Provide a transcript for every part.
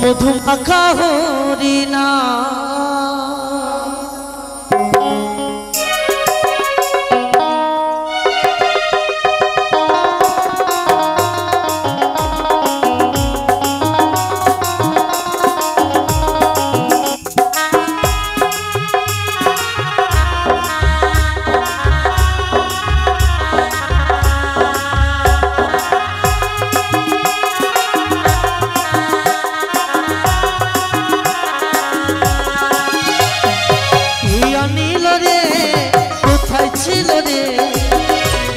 মধুমাখা হরিণা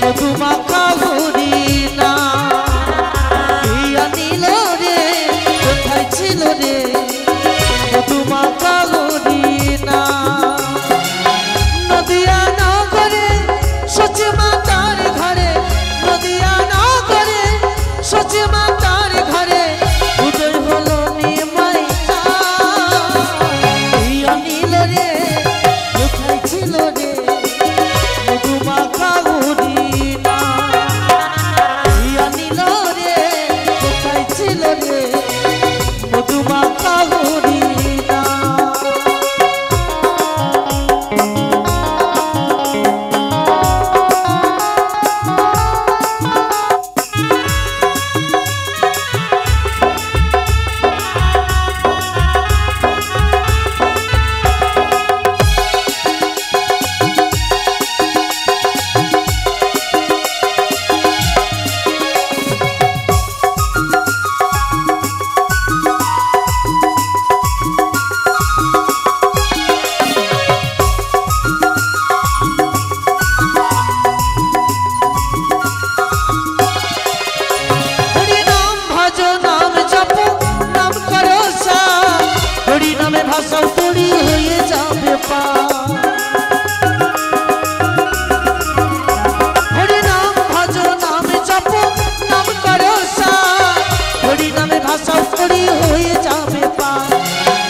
মধুমাখা হরিণা নীল রে কোথায় ছিল রে মধুমাখা হরিণা নদিয়া নগরে সচি মাতার ঘরে নদিয়া নগরে সচি মাতার ঘরে উদয় হলো নিমাই নীল রে কোথায় ছিল রে মধুমাখা হরিণা নীল রে কোথায় ছিল রে মধুমাখা হরিণা ভাষাও তৈরি হয়ে যাবে পা হরি নাম ভজ নামে জপ নাম করো সা হরি নামে ভাষাও তৈরি হয়ে যাবে পা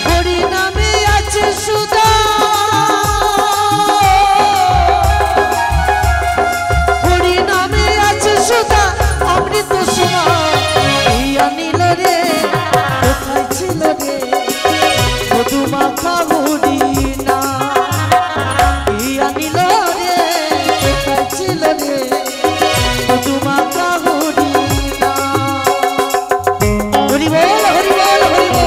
হরি নামে আছে সুধা হরি নামে আছে সুধা অমৃত সুমা ইয়া নীল রে কোথায় ছিল রে মধুমাখা হরিণা ইয়া নীল রে কোথায় ছিল রে মধুমাখা হরিণা হরি বল হরি বল হরি বল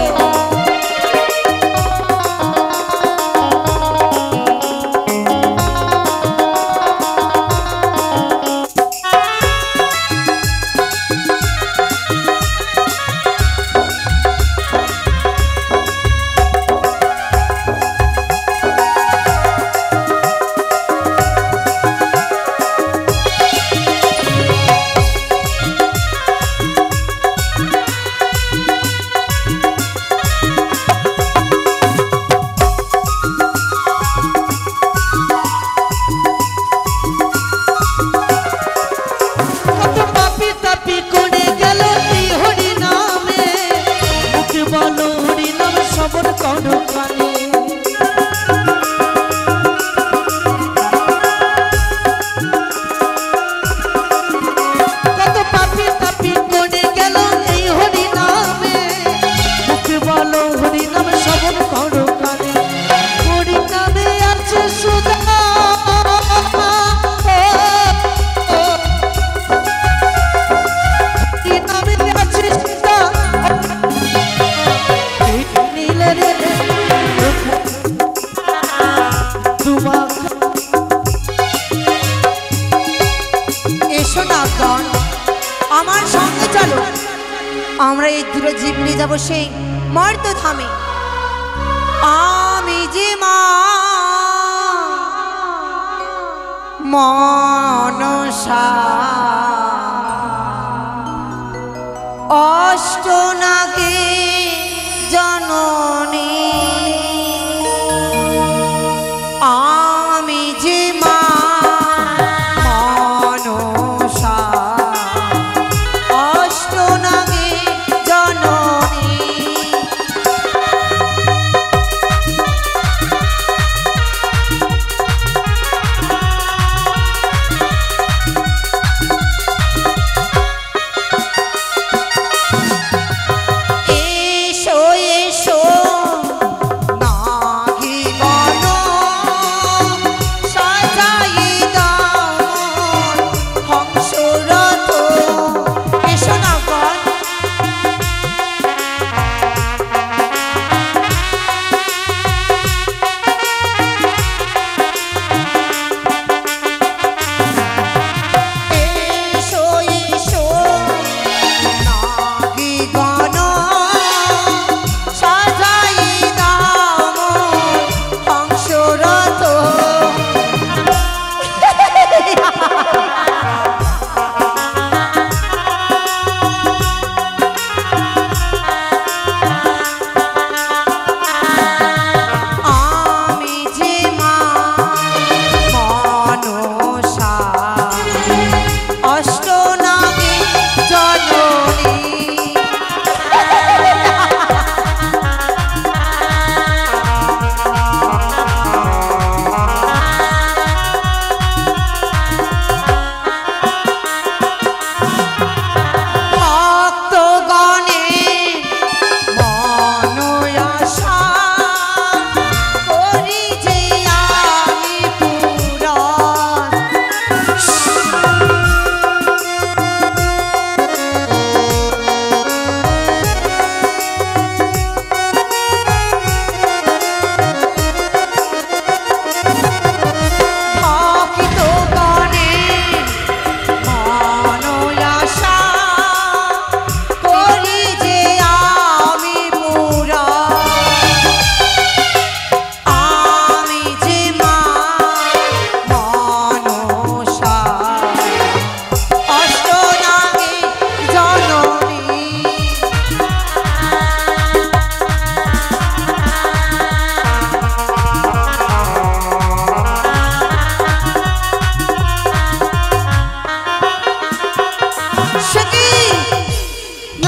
আমার সঙ্গে চলো আমরা এই দূরে জীব নিয়ে যাবো সেই মর্ত ধামে আমি যে মা মনসা অষ্টনাগে জননী আমি যে মা মনসা অষ্টনাগে জননী এসো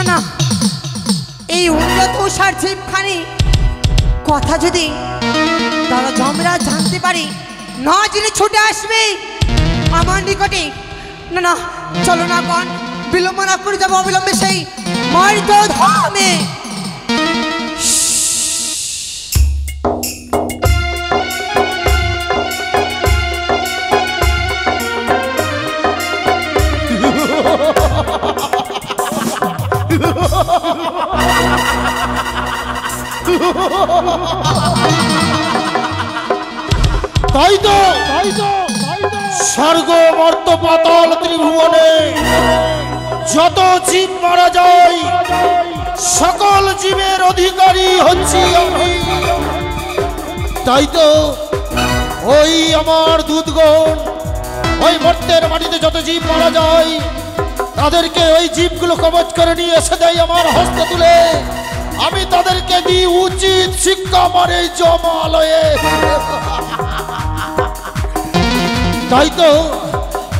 না, এই উন্নত তুষার জীবখানি কথা যদি তারা যমরাজ জানতে পারি, না জেনে ছুটে আসবে আমার নিকটে। না না, চলো না কোন বিলম্ব না করে যাবো অবিলম্বে সেই মর্ত ধামে। তাই তো স্বর্গ মর্ত পাতাল ত্রিভুবনে যত জীব মারা যায় সকল জীবের অধিকারী হচ্ছি আমি। তাই তো ওই আমার দুধগণ ওই মর্তের মাটিতে যত জীব মারা যায় তাদেরকে ওই জীবগুলো কবচ করে নিয়ে এসে দেয় আমার হস্তে তুলে। আমি তাদেরকে দিই উচিত শিক্ষা আমার এই জমালয়ে। তাই তো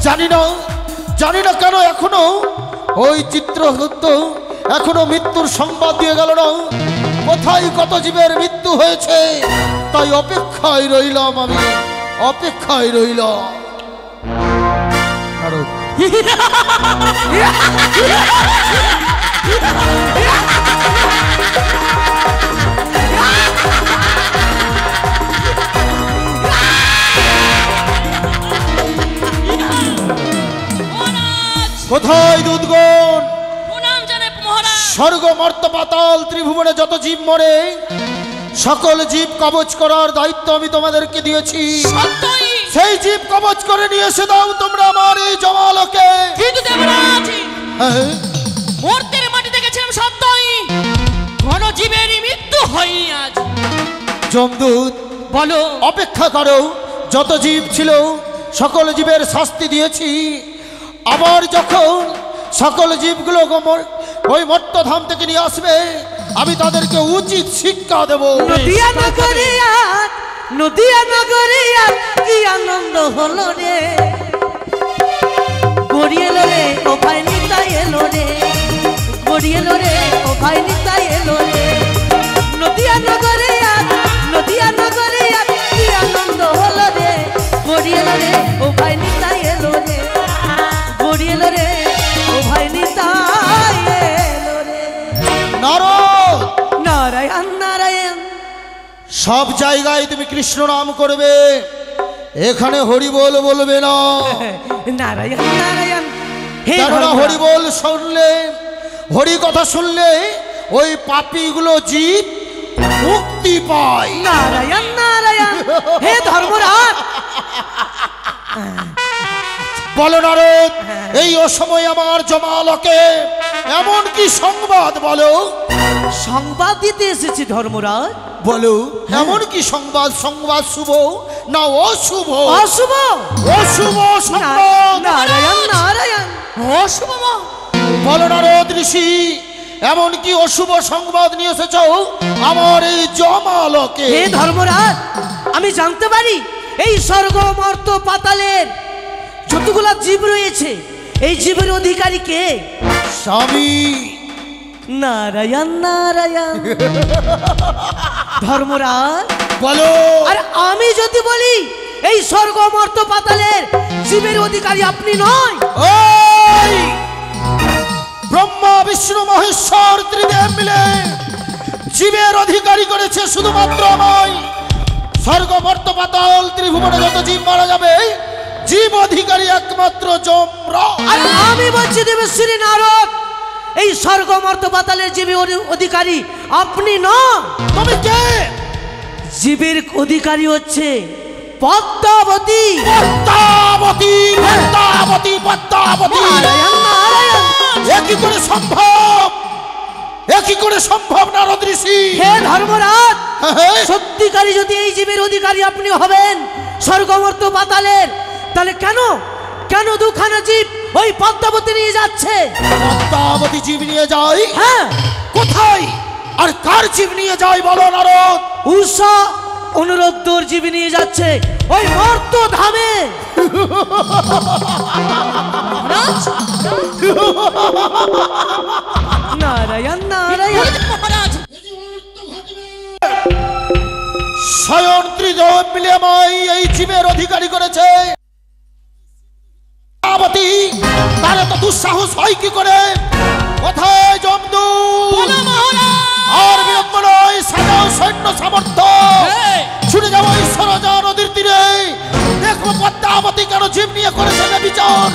জানি না কেন এখনো ওই চিত্রগুপ্ত এখনো মৃত্যুর সংবাদ দিয়ে গেল না। কোথায় কত জীবের মৃত্যু হয়েছে, তাই অপেক্ষায় রইলাম, আমি অপেক্ষায় রইলাম। কোথায় দুধগণ? স্বর্গ মর্ত পাতাল ত্রিভুবনে যত জীব মরে সকল জীব কবচ করার দায়িত্ব আমি তোমাদেরকে দিয়েছি। সেই জীব কবচ করে নিয়ে এসে দাও তোমরা আমার এই জমালকে। কিন্তু দেবরাজ, মর্তের মাটি দেখেছিলাম সত্যই, কোন জীবেরই মৃত্যু হয়নি আজ। যমদূত বলো, অপেক্ষা করো, যত জীব ছিল সকল জীবের শাস্তি দিয়েছি। আবার যখন সকল জীবগুলো ওই মর্তধাম থেকে নিয়ে আসবে আমি তাদেরকে উচিত শিক্ষা দেব। নদিয়া নগরে কি আনন্দ হলো রে, গড়িয়ে এলো রে ও ভাই নিতাই এলো রে, গড়িয়ে এলো রে ও ভাই নিতাই এলো রে। নদিয়া নগরে কি আনন্দ হলো রে, গড়িয়ে এলো রে ও ভাই নিতাই এলো রে, গড়িয়ে এলো রে ও ভাই নিতাই এলো রে। নারদ, নারায়ণ নারায়ণ, সব জায়গায় তুমি কৃষ্ণ নাম করবে, এখানে হরিবোল বলবে না। নারায়ণ নারায়ণ, হে কেননা হরিবোল শুনলে, হরি কথা শুনলে ওই পাপীগুলো জীব মুক্তি পায়। নারায়ণ নারায়ণ, হে ধর্মরাজ। বলো নারদ, এই অসময় আমার জমালকে এমন কি সংবাদ বলো? সংবাদ দিতে এসেছি ধর্মরাজ। বলো এমন কি সংবাদ? সংবাদ শুভ না অশুভ? অশুভ, অশুভ সংবাদ। নারায়ণ নারায়ণ, অশুভ। বলো নারদ ঋষি, এমন কি অশুভ সংবাদ নিয়ে এসেছ আমার এই জমালকে? হে ধর্মরাজ, আমি জানতে পারি এই স্বর্গ মর্ত পাতালের যতগুলা জীব রয়েছে এই জীবের অধিকারী কে? স্বামী। নারায়ণ নারায়ণ। ধর্মরাজ বলো। আর আমি যদি বলি এই স্বর্গ মর্ত পাতালের জীবের অধিকারী আপনি নয়? ওই ব্রহ্মা বিষ্ণু মহেশ্বর ত্রিদেব মিলে জীবের অধিকারী করেছে শুধুমাত্র আমায়। স্বর্গ মর্ত পাতাল ত্রিভুবনে যত জীব মারা যাবে জীব অধিকারী একমাত্র যমরাজ। আর আমি বলছি দেবশ্রী নারদ, এই স্বর্গ মর্ত পাতালের জীবের অধিকারী আপনি নন। তুমি কে? জীবের অধিকারী হচ্ছে পদ্মাবতী। পদ্মাবতী, পদ্মাবতী, পদ্মাবতী। নারায়ণ নারায়ণ, এ কি করে সম্ভব? এ কি করে সম্ভব নারদ ঋষি? হে ধর্মরাজ, সত্যিকারী যদি এই জীবের অধিকারী আপনি হবেন স্বর্গমর্ত পাতালের, তাহলে কেন দুখানা জীব ওই পদ্মাবতী নিয়ে যাচ্ছে? পদ্মাবতী জীব নিয়ে যাই? হ্যাঁ। কোথায় আর কার জীব নিয়ে যাই বলো নারদ? উষা অনুরোধর জীব নিয়ে যাচ্ছে ওই মর্ত ধামে। নারায়ণ নারায়ণ। মহারাজ স্বয়ং ত্রিদেব মিলে আমায় এই জীবের অধিকারী করেছে। পদ্মাবতী, তার এত দুঃসাহস হয় কি করে? কোথায় জমদূত? বলো মহারাজ। আর বিলম্ব নয়, সাজাও সৈন্য সামর্থ্য, হ্যাঁ। ছুটে যাবো এই সরজা নদীর তীরে। দেখবো পদ্মাবতী কেন জীব নিয়ে করেছে বিচার।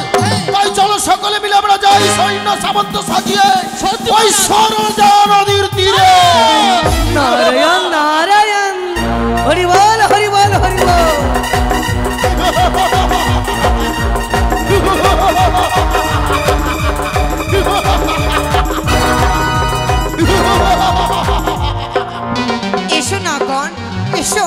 তাই চলো সকলে মিলে আমরা যাই সৈন্য সামর্থ্য সাজিয়ে সত্যি ওই মহারাজ। সরজা নদীর তীরে। নারায়ণ নারায়ণ। হরি বল হরি বল হরি বল। এসো না গণ, এসো।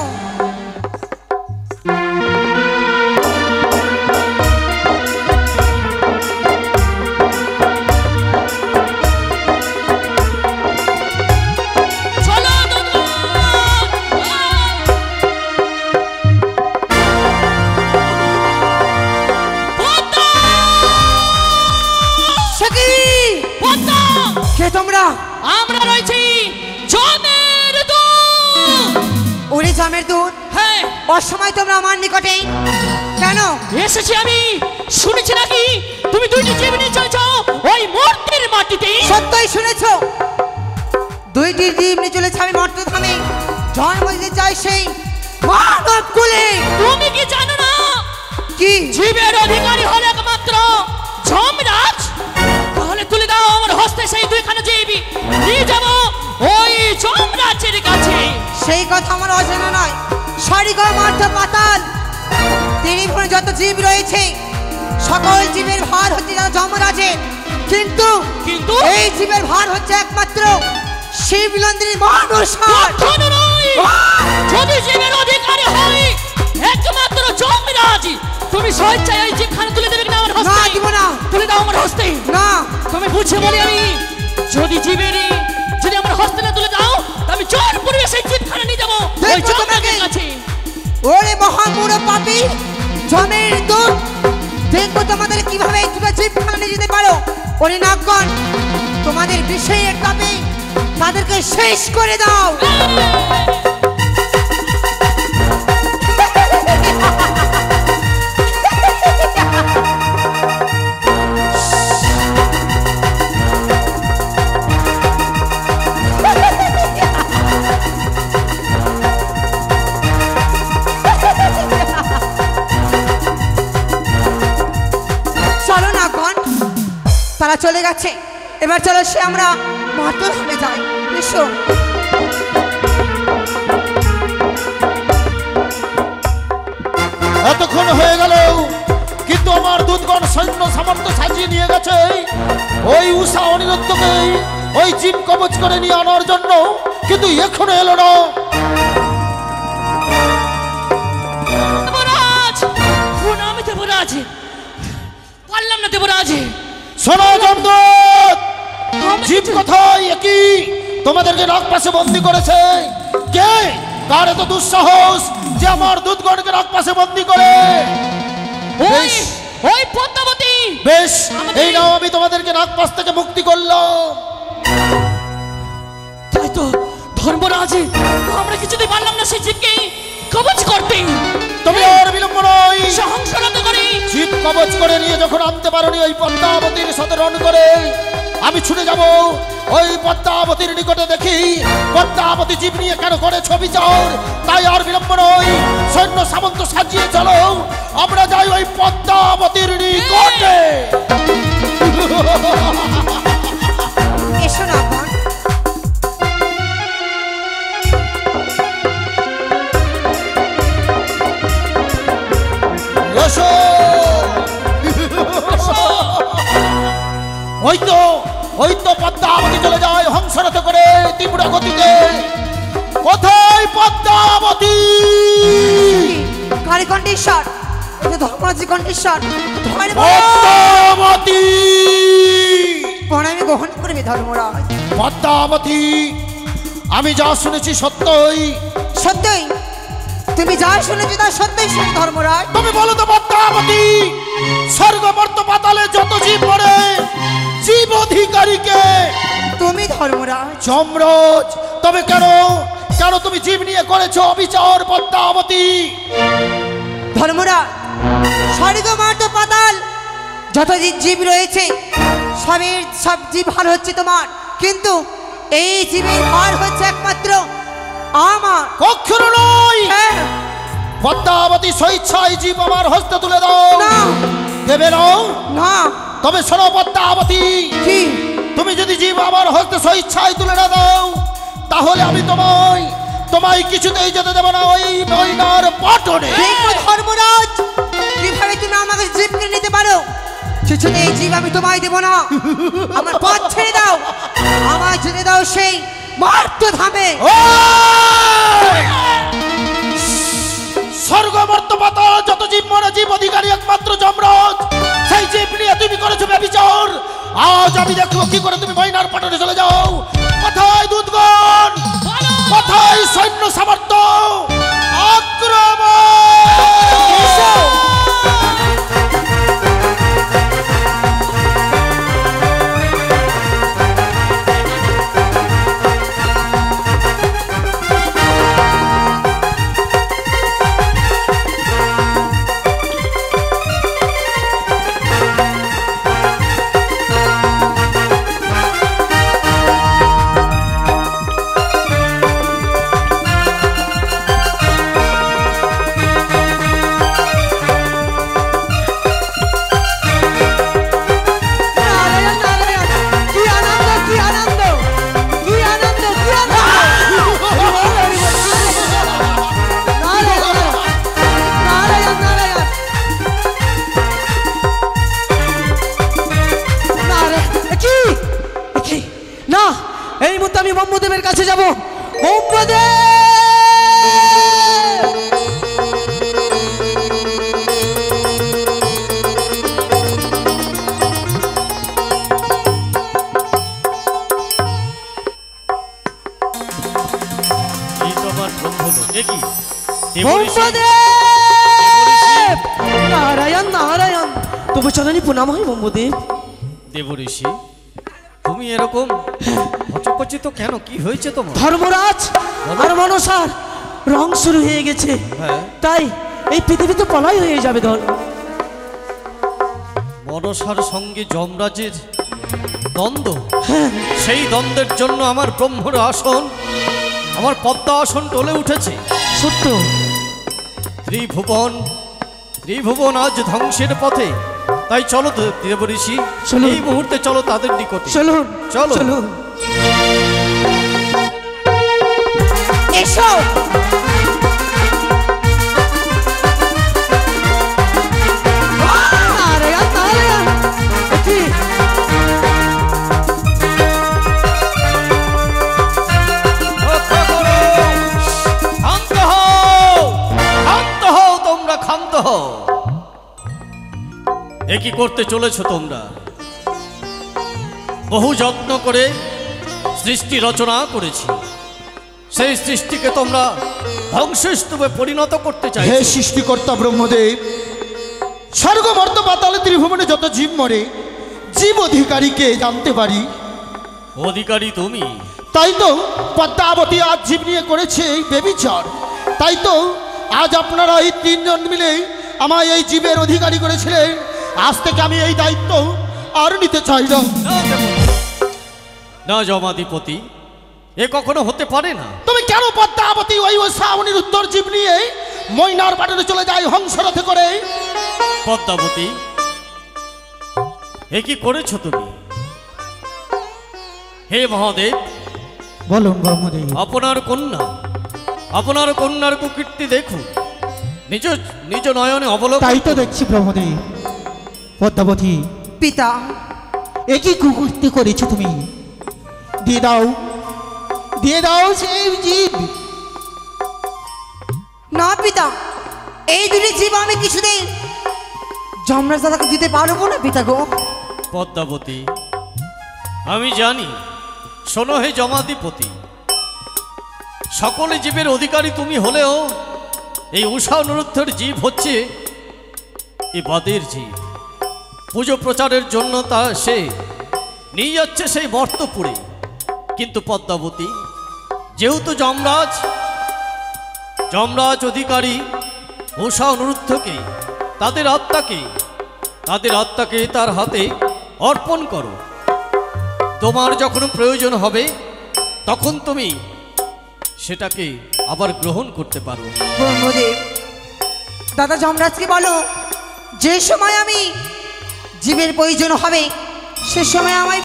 চলো দুর্গম। পদ্মা! সখী, পদ্মা! কে তোমরা? আমরা রয়েছি জমের দুধ। ওরে জামের দুধ, হ্যাঁ, অসময় তোমরা আমার নিকটে কেন? এসেছি আমি। শুনেছি নাকি তুমি দুইটি জীব নিয়ে চলেছ ওই মূর্তির মাটিতে। সত্যই শুনেছো, দুইটি জীব নিয়ে চলেছে আমি মর্তধামে জন্ম দিতে চাই সেই মানব কুলে। তুমি কি জানো না কি? জীবের অধিকারী হলে একমাত্র যমরাজ? তাহলে তুলে দাও আমার হস্তে সেই দুইখানা জীব, নিয়ে যাব ওই যমরাজের কাছে। সেই কথা আমার অজানা নয়। সারিগা মার্থ পাতাল ত্রিভুবনে যত জীব রয়েছে সকল জীবের ভার হচ্ছে যমরাজের, কিন্তু কিন্তু এই জীবের ভার হচ্ছে একমাত্র শিবনন্দিনী মহানুষার। কখনো নয়। যদি জীবের অধিকারী হয় একমাত্র যমরাজ, তুমি স্বেচ্ছায় ওই জীবখানা তুলে দেবে কিনা আমার না, হস্তে? দিব না। তুলে দাও আমার হস্তে। না, তুমি বুঝে বলি আমি, যদি আমার হস্তে না তুলে দাও আমি জোর পূর্বে সেই জীবখানা নিয়ে যাবো ওই দেখবো যমরাজের তোমাকে। কাছে। ওরে মহামূঢ় পাপী জমের দুধ, দেখবো তোমাদের কিভাবে তোমরা জীবখানা নিয়ে যেতে পারো। ওরে নাগগণ, তোমাদের বিষয়ের তাপে তাদেরকে শেষ করে দাও। চলো নাগগণ, তারা চলে গেছে, এবার চলো সে আমরা মর্তধামে যাই। এসো। এতক্ষণ হয়ে গেল কিন্তু আমার দুধগণ সৈন্য সামর্থ্য সাজিয়ে নিয়ে গেছে ওই উষা অনিরুদ্ধকে ওই জীব কবচ করে নিয়ে আনার জন্য, কিন্তু এখনো এলো না। দেবরাজ, প্রণাম দেবরাজ। পারলাম না দেবরাজ। শোনো জমদূত, জীব কোথায়? একই তোমাদেরকে নাক পাশে বন্দি করেছে কে? কার এত দুঃসাহস যে আমার দুধগণকে নাক পাশে বন্দি করে? ওই বেশ। ওই পদ্মাবতী। বেশ, এই নাও আমি তোমাদেরকে নাক পাশ থেকে মুক্তি করলাম। তাই তো ধর্মরাজ, আমরা কিছুতেই পারলাম না সেই জীবকে কবচ করতে। তুমি আর বিলম্ব নয়, সহংসরত করি। জীব কবচ করে নিয়ে যখন আনতে পারোনি ওই পদ্মাবতীর সাথে রণ করে, আমি ছুটে যাব ওই পদ্মাবতীর নিকটে, দেখি পদ্মাবতী জীব নিয়ে কেন করে ছবি চাও। তাই আর বিলম্ব নয়, সৈন্য সামন্ত সাজিয়ে চলো, আমরা যাই ওই পদ্মাবতীর নিকটে। এসো নাগগণ। এসো। ওই তো পদ্মাবতী চলে যায় হংসরথ করে তীব্র গতিতে। কোথায় পদ্মাবতী? কারি কণ্ঠেশ্বর, এই যে ধর্মরাজি কণ্ঠেশ্বর, পদ্মাবতী, প্রণামী গ্রহণ করবে ধর্মরাজ। পদ্মাবতী, আমি যা শুনেছি সত্যই? সত্যই তুমি যা শুনেছো তা সত্যই শুনে ধর্মরাজ। তুমি বলো তো পদ্মাবতী, স্বর্গ মর্ত পাতালে যত জীব পড়ে জীব অধিকারীকে তুমি ধর্মরাজ। যমরাজ, তবে কেন কেন তুমি জীব নিয়ে করেছো অবিচার পদ্মাবতী? ধর্মরাজ, স্বর্গ মার্ত পাতাল যত জীব রয়েছে সব জীব হার হচ্ছে তোমার, কিন্তু এই জীবের হার হচ্ছে একমাত্র আমার। কখনো নয়। হ্যাঁ। পদ্মাবতী স্বেচ্ছায় জীব আমার হস্তে তুলে দাও। না। দেবে না? না। তবে শোনো পদ্মাবতী, কি? তুমি যদি জীব আমার হস্তে স্বেচ্ছায় তুলে না দাও, তাহলে আমি তোমায় কিছুতেই যেতে দেব না ওই ময়নার পটনে। দেখো ধর্মরাজ, কিভাবে তুমি আমাকে জীব কিনে নিতে পারো? কিছুতে এই জীব আমি তোমায় দেব না। আমার পথ ছেড়ে দাও, আমায় যেতে দাও সেই মার্ত ধামে। স্বর্গ মর্ত পাতাল যত জীব মরে জীব অধিকারী একমাত্র যমরাজ, সেই জীব নিয়ে তুমি করেছো ব্যভিচার। আজ আমি দেখবো কি করে তুমি ময়নার পটনে চলে যাও। কোথায় দূতগণ, কোথায় সৈন্য সামর্থ্য? আক্রমণ! এই মুহূর্তে আমি ব্রহ্মদেবের কাছে যাব। ব্রহ্মদেব! ব্রহ্মদেব! নারায়ণ নারায়ণ, তবু চরণে প্রণাম হয় ব্রহ্মদেব। দেবঋষি, তুমি এরকম হচকচিত কেন? কি হয়েছে তোমার? ধর্মরাজ আর মনসার রং শুরু হয়ে গেছে। হ্যাঁ। তাই এই পৃথিবীতে পলাই হয়ে যাবে। মনসার সঙ্গে যমরাজের দ্বন্দ্ব, সেই দ্বন্দ্বের জন্য আমার ব্রহ্মর আসন, আমার পদ্মা আসন টলে উঠেছে। সত্য। ত্রিভুবন আজ ধ্বংসের পথে। তাই চলো দেবঋষি, চলুন। এই মুহূর্তে চলো তাদের নিকটে। চলুন চলো। চলুন। এসো। নারায়ণ নারায়ণ, কি ক্ষান্ত হও, ক্ষান্ত হও, তোমরা ক্ষান্ত হও। এ কি করতে চলেছ তোমরা? বহু যত্ন করে সৃষ্টি রচনা করেছি, সেই সৃষ্টিকে তোমরা ধ্বংসস্তূপে পরিণত করতে হে চাইছো। সৃষ্টিকর্তা ব্রহ্মদেব, স্বর্গ মর্ত পাতালে ত্রিভুবনে যত জীব মরে জীব অধিকারীকে জানতে পারি। অধিকারী তুমি। তাই তো পদ্মাবতী আজ জীব নিয়ে করেছে এই ব্যভিচার। তাই তো আজ আপনারা এই তিনজন মিলে আমায় এই জীবের অধিকারী করেছিলেন। আজ থেকে আমি এই দায়িত্ব আর নিতে চাই না। না জমাধিপতি, এ কখনো হতে পারে না। তুমি কেন পদ্মাবতী ওই শ্রাবণীর উত্তর জীব নিয়ে ময়নার পাটনে চলে যায় হংসরথে করে? পদ্মাবতী, এ কি করেছো তুমি? হে মহাদেব, বলুন ব্রহ্মদেব। আপনার কন্যার কুকীর্তি দেখুন, নিজ নয়নে অবলোকন। তাই তো দেখছি ব্রহ্মদেব। পদ্মাবতী, পিতা, একই কুকীর্তি করেছো তুমি। দিয়ে দাও সেই জীব। না পিতা, এই দুটি জীব আমি কিছুতেই যমরাজ দাদাকে দিতে পারবো না পিতা গো। পদ্মাবতী, আমি জানি। শোনো হে জমাধিপতি, সকলে জীবের অধিকারী তুমি হলেও এই উষা অনুরুদ্ধের জীব হচ্ছে এ বাদের জীব। পুজো প্রচারের জন্য তা সে নিয়ে যাচ্ছে সেই মর্তপুরে। কিন্তু পদ্মাবতী, যেহেতু যমরাজ অধিকারী উষা অনিরুদ্ধকে তাদের আত্মাকে তার হাতে অর্পণ করো। তোমার যখন প্রয়োজন হবে তখন তুমি সেটাকে আবার গ্রহণ করতে পারো। ব্রহ্মদেব, দাদা যমরাজকে বলো যে সময় আমি জীবের প্রয়োজন হবে সে সময় আমায়